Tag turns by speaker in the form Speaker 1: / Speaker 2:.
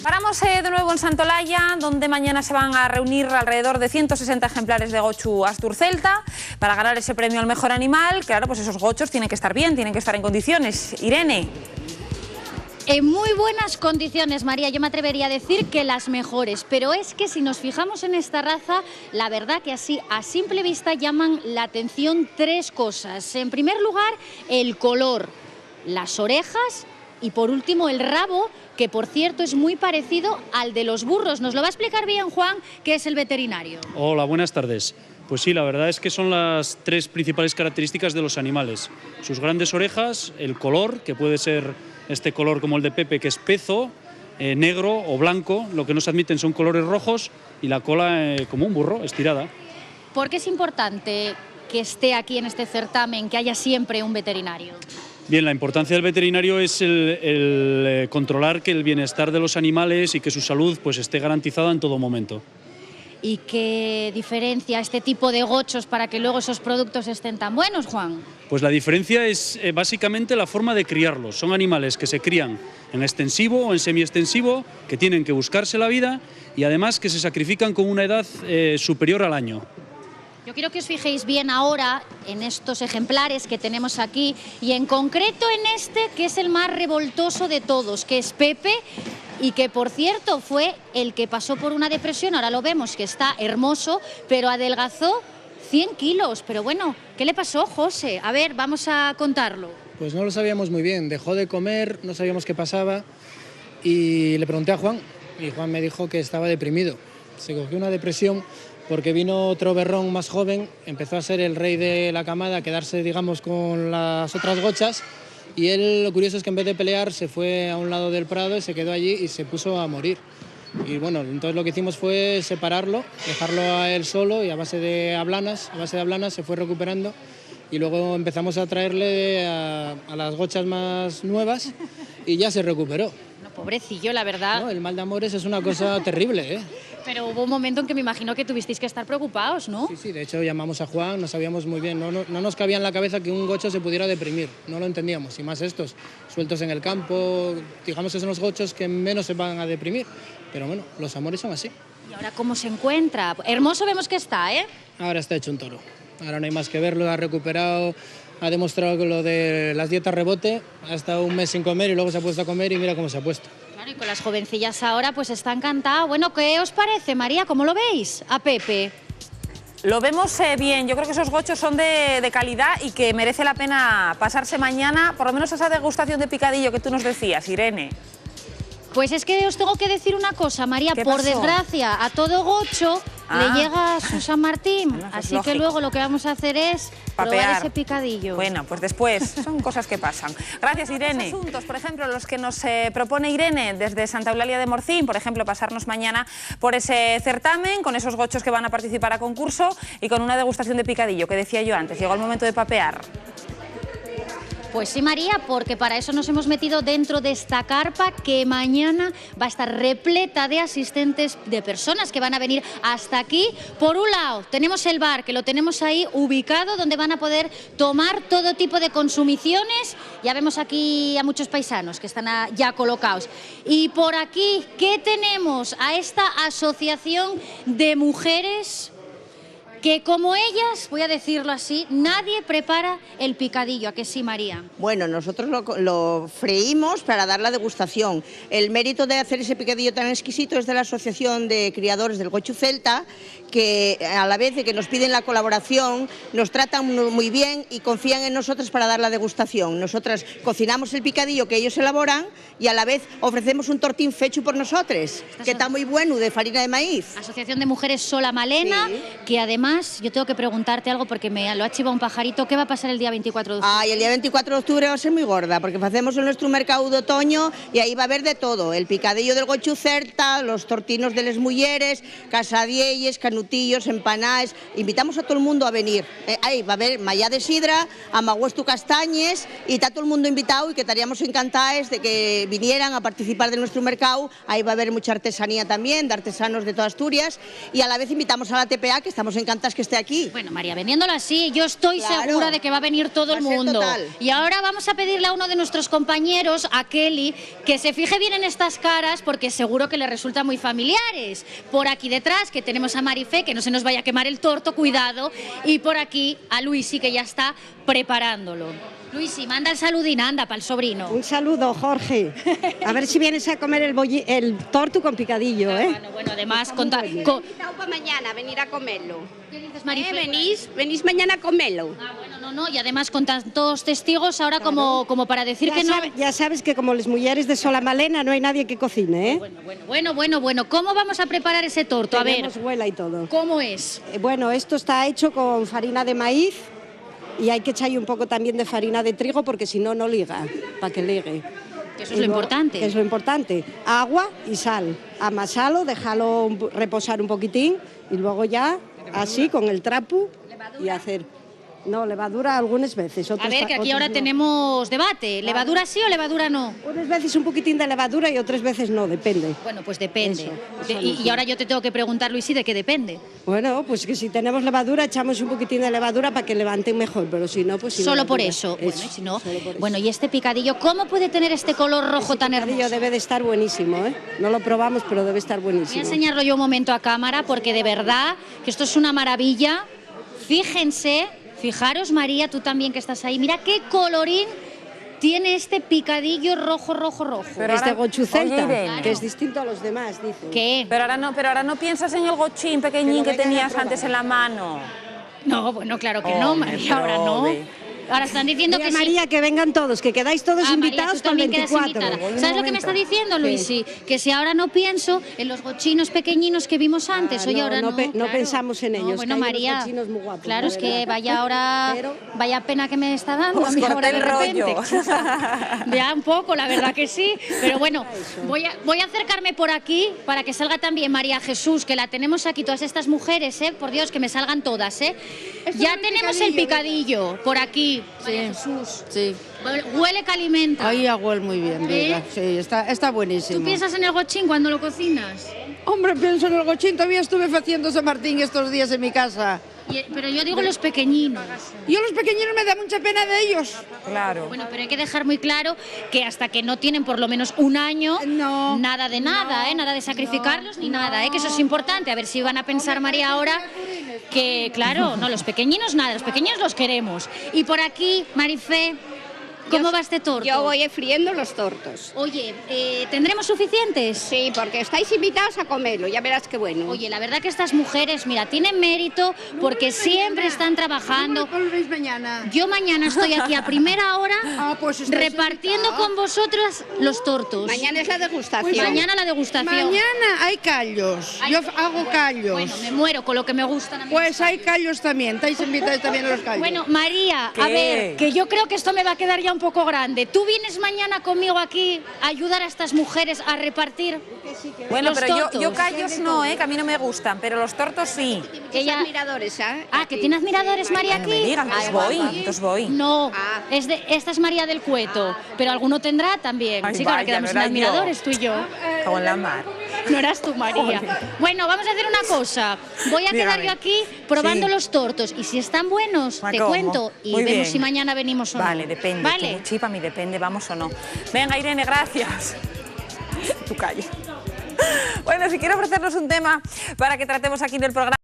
Speaker 1: Paramos de nuevo en Santolaya, donde mañana se van a reunir alrededor de 160 ejemplares de gochu asturcelta para ganar ese premio al mejor animal. Claro, pues esos gochos tienen que estar bien, tienen que estar en condiciones. Irene.
Speaker 2: En muy buenas condiciones, María, yo me atrevería a decir que las mejores, pero es que si nos fijamos en esta raza, la verdad que así a simple vista llaman la atención tres cosas. En primer lugar, el color, las orejas y por último el rabo, que por cierto es muy parecido al de los burros. Nos lo va a explicar bien Juan, que es el veterinario.
Speaker 3: Hola, buenas tardes. Pues sí, la verdad es que son las tres principales características de los animales. Sus grandes orejas, el color, que puede ser este color como el de Pepe, que es pezo, negro o blanco. Lo que no se admiten son colores rojos, y la cola como un burro, estirada.
Speaker 2: ¿Por qué es importante que esté aquí en este certamen, que haya siempre un veterinario?
Speaker 3: Bien, la importancia del veterinario es el controlar que el bienestar de los animales y que su salud pues esté garantizada en todo momento.
Speaker 2: ¿Y qué diferencia este tipo de gochos para que luego esos productos estén tan buenos, Juan?
Speaker 3: Pues la diferencia es básicamente la forma de criarlos. Son animales que se crían en extensivo o en semiextensivo, que tienen que buscarse la vida y además que se sacrifican con una edad superior al año.
Speaker 2: Yo quiero que os fijéis bien ahora en estos ejemplares que tenemos aquí y en concreto en este que es el más revoltoso de todos, que es Pepe, y que por cierto fue el que pasó por una depresión. Ahora lo vemos que está hermoso, pero adelgazó 100 kilos. Pero bueno, ¿qué le pasó, José? A ver, vamos a contarlo.
Speaker 4: Pues no lo sabíamos muy bien, dejó de comer, no sabíamos qué pasaba y le pregunté a Juan y Juan me dijo que estaba deprimido. Se cogió una depresión porque vino otro berrón más joven, empezó a ser el rey de la camada, a quedarse, digamos, con las otras gochas, y él, lo curioso es que en vez de pelear se fue a un lado del prado y se quedó allí y se puso a morir. Y bueno, entonces lo que hicimos fue separarlo, dejarlo a él solo, y a base de ablanas se fue recuperando, y luego empezamos a traerle a las gochas más nuevas y ya se recuperó.
Speaker 2: No, pobrecillo, la verdad.
Speaker 4: No, el mal de amores es una cosa terrible, ¿eh?
Speaker 2: Pero hubo un momento en que me imagino que tuvisteis que estar preocupados, ¿no?
Speaker 4: Sí, de hecho llamamos a Juan, no sabíamos muy bien, no nos cabía en la cabeza que un gocho se pudiera deprimir, no lo entendíamos, y más estos, sueltos en el campo, digamos que son los gochos que menos se van a deprimir, pero bueno, los amores son así.
Speaker 2: ¿Y ahora cómo se encuentra? Hermoso vemos que está, ¿eh?
Speaker 4: Ahora está hecho un toro, ahora no hay más que verlo, ha recuperado, ha demostrado que lo de las dietas rebote, ha estado un mes sin comer y luego se ha puesto a comer y mira cómo se ha puesto.
Speaker 2: Claro, y con las jovencillas ahora pues está encantado. Bueno, ¿qué os parece, María? ¿Cómo lo veis a Pepe?
Speaker 1: Lo vemos bien, yo creo que esos gochos son de calidad y que merece la pena pasarse mañana, por lo menos esa degustación de picadillo que tú nos decías, Irene.
Speaker 2: Pues es que os tengo que decir una cosa, María, por desgracia, a todo gocho le llega su San Martín,
Speaker 1: bueno,
Speaker 2: así
Speaker 1: lógico.
Speaker 2: que luego lo que vamos a hacer es probar ese picadillo.
Speaker 1: Bueno, pues después, son cosas que pasan. Gracias, Irene. Asuntos, por ejemplo, los que nos propone Irene desde Santa Eulalia de Morcín, por ejemplo, pasarnos mañana por ese certamen, con esos gochos que van a participar a concurso y con una degustación de picadillo, que decía yo antes, llegó el momento de papear.
Speaker 2: Pues sí, María, porque para eso nos hemos metido dentro de esta carpa que mañana va a estar repleta de asistentes, de personas que van a venir hasta aquí. Por un lado, tenemos el bar, que lo tenemos ahí ubicado, donde van a poder tomar todo tipo de consumiciones. Ya vemos aquí a muchos paisanos que están ya colocados. Y por aquí, ¿qué tenemos? A esta asociación de mujeres que, como ellas, voy a decirlo así, nadie prepara el picadillo. ¿A que sí, María?
Speaker 5: Bueno, nosotros lo freímos para dar la degustación. El mérito de hacer ese picadillo tan exquisito es de la Asociación de Criadores del Gochu Celta, que a la vez de que nos piden la colaboración, nos tratan muy bien y confían en nosotros para dar la degustación. Nosotras cocinamos el picadillo que ellos elaboran y a la vez ofrecemos un tortín fecho por nosotros, que está muy bueno, de farina de maíz.
Speaker 2: Asociación de Mujeres Sola Malena, sí. Que además yo tengo que preguntarte algo porque me lo ha chivado un pajarito. ¿Qué va a pasar el día 24 de octubre?
Speaker 5: Ay, el día 24 de octubre va a ser muy gorda, porque hacemos en nuestro mercado de otoño y ahí va a haber de todo. El picadillo del Gochu Celta, los tortinos de les mulleres, casadielles, canutillos, empanadas. Invitamos a todo el mundo a venir. Ahí va a haber mallá de sidra, amaguestu castañes, y está todo el mundo invitado y que estaríamos encantados de que vinieran a participar de nuestro mercado. Ahí va a haber mucha artesanía también, de artesanos de toda Asturias, y a la vez invitamos a la TPA, que estamos encantados falta es que esté aquí.
Speaker 2: Bueno, María, vendiéndolo así, yo estoy segura de que va a venir todo el mundo.
Speaker 5: Total.
Speaker 2: Y ahora vamos a pedirle a uno de nuestros compañeros, a Kelly, que se fije bien en estas caras porque seguro que le resultan muy familiares. Por aquí detrás, que tenemos a Marifé, que no se nos vaya a quemar el torto, cuidado. Y por aquí a Luisi, que ya está preparándolo. Luisi, manda el saludín, anda, para el sobrino.
Speaker 6: Un saludo, Jorge. A ver si vienes a comer el tortu con picadillo, ¿eh?
Speaker 2: Bueno, además,
Speaker 7: Invitado para mañana, venir a comerlo.
Speaker 2: ¿Qué dices, Marifé?
Speaker 7: Venís mañana a comerlo.
Speaker 2: Bueno, no, y además con tantos testigos ahora como para decir que no...
Speaker 6: Ya sabes que como las mujeres de sola malena no hay nadie que cocine, ¿eh?
Speaker 2: Bueno, ¿cómo vamos a preparar ese torto? A ver,
Speaker 6: Tenemos huela y todo.
Speaker 2: ¿cómo es?
Speaker 6: Bueno, esto está hecho con farina de maíz y hay que echarle un poco también de farina de trigo porque si no, no liga, para que ligue.
Speaker 2: Que eso es lo importante.
Speaker 6: Que es lo importante. Agua y sal. Amasalo, déjalo reposar un poquitín y luego ya, así, con el trapo y hacer... No, levadura algunas veces.
Speaker 2: A ver, que aquí ahora tenemos debate. ¿Levadura sí o levadura no?
Speaker 6: Unas veces un poquitín de levadura y otras veces no, depende.
Speaker 2: Bueno, pues depende.
Speaker 6: Eso
Speaker 2: Y ahora yo te tengo que preguntar, Luisi, ¿de qué depende?
Speaker 6: Bueno, pues que si tenemos levadura, echamos un poquitín de levadura para que levanten mejor, pero si no, pues...
Speaker 2: Solo por eso. Bueno, y si no... Bueno, y este picadillo, ¿cómo puede tener este color rojo tan hermoso?
Speaker 6: El picadillo debe de estar buenísimo, ¿eh? No lo probamos, pero debe estar buenísimo.
Speaker 2: Voy a enseñarlo yo un momento a cámara, porque de verdad que esto es una maravilla. Fíjense... Fijaros, María, tú también que estás ahí. Mira qué colorín tiene este picadillo rojo.
Speaker 6: Pero este gochu celta, que es distinto a los demás, dice.
Speaker 2: ¿Qué?
Speaker 1: Pero ahora no piensas en el gochín pequeñín que tenías antes en la mano.
Speaker 2: No, bueno, claro que no, María, ahora no. Ahora están diciendo
Speaker 6: Mira,
Speaker 2: que
Speaker 6: María, que vengan todos, que quedáis todos invitados
Speaker 2: María,
Speaker 6: para el 24.
Speaker 2: ¿Sabes lo que me está diciendo, Luisi? Que si ahora no pienso en los gochinos pequeñinos que vimos antes, oye, ahora no.
Speaker 6: No pensamos en ellos.
Speaker 2: Bueno,
Speaker 6: que hay
Speaker 2: María,
Speaker 6: unos gochinos muy guapos,
Speaker 2: claro, es que vaya ahora, vaya pena que me está dando a mí
Speaker 1: corté
Speaker 2: ahora de
Speaker 1: el
Speaker 2: repente.
Speaker 1: rollo.
Speaker 2: Ya un poco, la verdad que sí. Pero bueno, voy a acercarme por aquí para que salga también María Jesús, que la tenemos aquí, todas estas mujeres, por Dios, que me salgan todas, Ya tenemos el picadillo por aquí, María Jesús.
Speaker 8: Sí.
Speaker 2: Huele que alimenta.
Speaker 8: Ahí huele muy bien, vida. Sí, está buenísimo.
Speaker 2: ¿Tú piensas en el gochín cuando lo cocinas?
Speaker 8: Hombre, pienso en el gochín. Todavía estuve haciendo San Martín estos días en mi casa.
Speaker 2: Pero yo digo los pequeñinos.
Speaker 8: Yo los pequeñinos me da mucha pena de ellos.
Speaker 1: Claro.
Speaker 2: Bueno, pero hay que dejar muy claro que hasta que no tienen por lo menos un año, nada de nada, nada de sacrificarlos ni nada, que eso es importante. A ver si van a pensar, María, ahora que, claro, no, los pequeñinos nada, los pequeños los queremos. Y por aquí, Marifé, ¿cómo va este torto?
Speaker 7: Yo voy friendo los tortos.
Speaker 2: Oye, ¿tendremos suficientes?
Speaker 7: Sí, porque estáis invitados a comerlo, ya verás qué bueno.
Speaker 2: Oye, la verdad que estas mujeres, mira, tienen mérito porque siempre están trabajando.
Speaker 8: ¿Cómo lo veis mañana?
Speaker 2: Yo mañana estoy aquí a primera hora
Speaker 8: pues
Speaker 2: repartiendo con vosotras los tortos.
Speaker 7: Mañana es la degustación.
Speaker 2: Mañana la degustación.
Speaker 8: Mañana hay callos. Yo hago callos.
Speaker 2: Bueno, me muero con lo que me gustan a mí.
Speaker 8: Pues hay callos también. Estáis invitados también a los callos.
Speaker 2: Bueno, María,
Speaker 1: ¿Qué?
Speaker 2: a ver, que yo creo que esto me va a quedar ya un poco grande. ¿Tú vienes mañana conmigo aquí a ayudar a estas mujeres a repartir?
Speaker 1: Bueno,
Speaker 2: los
Speaker 1: pero
Speaker 2: tortos?
Speaker 1: yo callos no, que a mí no me gustan, pero los tortos sí.
Speaker 2: Ella...
Speaker 7: admiradores,
Speaker 2: que tiene admiradores, María,
Speaker 1: No
Speaker 2: aquí.
Speaker 1: me digan, entonces voy.
Speaker 2: No, esta es María del Cueto, pero alguno tendrá también.
Speaker 1: Ay,
Speaker 2: Sí, ahora
Speaker 1: vaya,
Speaker 2: quedamos
Speaker 1: no
Speaker 2: sin
Speaker 1: era
Speaker 2: admiradores, tú y yo.
Speaker 1: Cago en la mar.
Speaker 2: No eras tú, María. Bueno, vamos a hacer una cosa. Voy a quedar
Speaker 1: Dígame.
Speaker 2: yo aquí probando
Speaker 1: Sí.
Speaker 2: los tortos. Y si están buenos,
Speaker 1: Me
Speaker 2: te
Speaker 1: como.
Speaker 2: cuento. Y
Speaker 1: Muy
Speaker 2: vemos
Speaker 1: bien.
Speaker 2: si mañana venimos o no.
Speaker 1: Vale, depende.
Speaker 2: Vale.
Speaker 1: Tu chipa, a mí depende, vamos o no. Venga, Irene, gracias. Tu calle. Bueno, si quiero ofrecernos un tema para que tratemos aquí en el programa.